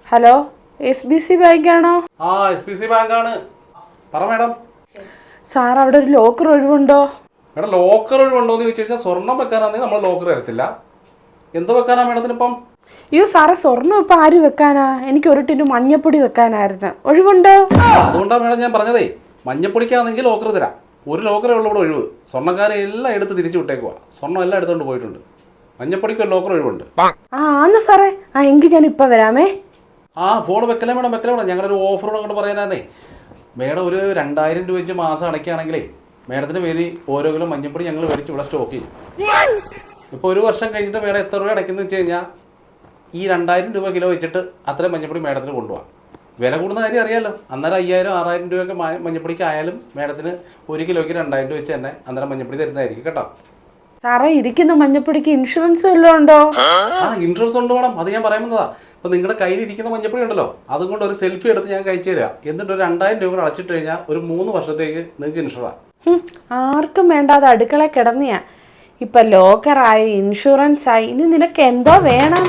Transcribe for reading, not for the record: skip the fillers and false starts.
Hello, SBC ബാങ്കാണോ? ആ SBC ബാങ്കാണ്. പറ മാഡം. സാർ, അവിടെ ഒരു ലോക്കർ ഒഴിവുണ്ടോ? മേഡം, ലോക്കർ ഒഴിവുണ്ടോ എന്ന് ചോദിച്ചു കഴിഞ്ഞാൽ സ്വർണ്ണം വെക്കാനാണെങ്കിൽ നമ്മൾ ലോക്കർ തരത്തില്ല. എന്ത് വെക്കാനാ മേഡത്തിനിപ്പം? അയ്യോ സാറേ, സ്വർണ്ണം ഇപ്പം ആര് വെക്കാനാ? എനിക്ക് ഒരു ടിന് മഞ്ഞപ്പൊടി വെക്കാനായിരുന്നു. ഒഴിവുണ്ടോ? അതുകൊണ്ടാണ് മേഡം ഞാൻ പറഞ്ഞതേ, മഞ്ഞപ്പൊടിക്കാണെങ്കിൽ ലോക്കർ തരാം. ഒരു ലോക്കറേ ഉള്ളൂ ഇവിടെ ഒഴിവ്. സ്വർണ്ണക്കാരെ എല്ലാം എടുത്ത് തിരിച്ചു വിട്ടേക്കുക. സ്വർണ്ണം എല്ലാം എടുത്തുകൊണ്ട് പോയിട്ടുണ്ട്. മഞ്ഞപ്പൊടിക്ക് ഒരു ലോക്കർ ഒഴിവുണ്ട്. ആന്ന് സാറേ. എങ്കിൽ ഞാൻ ഇപ്പം വരാമേ. ഫോൺ വെക്കലേ മേഡം, വെക്കലേ മേഡം. ഞങ്ങളൊരു ഓഫറോട് അങ്ങോട്ട് പറയാനാന്നേ. മേഡം ഒരു 2000 രൂപ വെച്ച് മാസം അടയ്ക്കുകയാണെങ്കിലേ മേഡത്തിന് പേര് ഓരോ കിലോ മഞ്ഞപ്പൊടി ഞങ്ങൾ മേടിച്ച് ഇവിടെ സ്റ്റോക്ക് ചെയ്യും. ഇപ്പോൾ ഒരു വർഷം കഴിഞ്ഞിട്ട് മേഡം എത്ര രൂപ അടയ്ക്കുന്നത് വെച്ച് കഴിഞ്ഞാൽ ഈ 2000 രൂപ കിലോ വെച്ചിട്ട് അത്രയും മഞ്ഞപ്പൊടി മേഡത്തിന് കൊണ്ടുപോകാം. വില കൂടുന്ന കാര്യം അറിയാമല്ലോ. അന്നേരം 5000-6000 രൂപയൊക്കെ മഞ്ഞപ്പൊടിക്ക് ആയാലും മേഡത്തിന് 1 കിലോയ്ക്ക് 2000 രൂപ വെച്ച് തന്നെ അന്നേരം മഞ്ഞപ്പൊടി തരുന്നതായിരിക്കും കേട്ടോ. സാറേ, ഇരിക്കുന്ന മഞ്ഞപ്പൊടിക്ക് ഇൻഷുറൻസ് വല്ലതും ഉണ്ടോ? ഇൻഷുറൻസ് ഉണ്ട് മേഡം. അത് ഞാൻ പറയുന്നതാ. ഇപ്പം നിങ്ങളുടെ കയ്യിലിരിക്കുന്ന മഞ്ഞപ്പൊടി ഉണ്ടല്ലോ, അതുകൊണ്ട് ഒരു സെൽഫി എടുത്ത് ഞാൻ കഴിച്ചു തരാം. എന്നിട്ട് ഒരു 2000 രൂപ അടച്ചിട്ട് കഴിഞ്ഞാൽ ഒരു 3 വർഷത്തേക്ക് നിങ്ങൾക്ക് ഇൻഷുറാണ്. ആർക്കും വേണ്ടാതെ അടുക്കള കിടന്നിയാ. ഇപ്പം ലോക്കറായി, ഇൻഷുറൻസ് ആയി, ഇനി നിനക്ക് എന്തോ വേണം?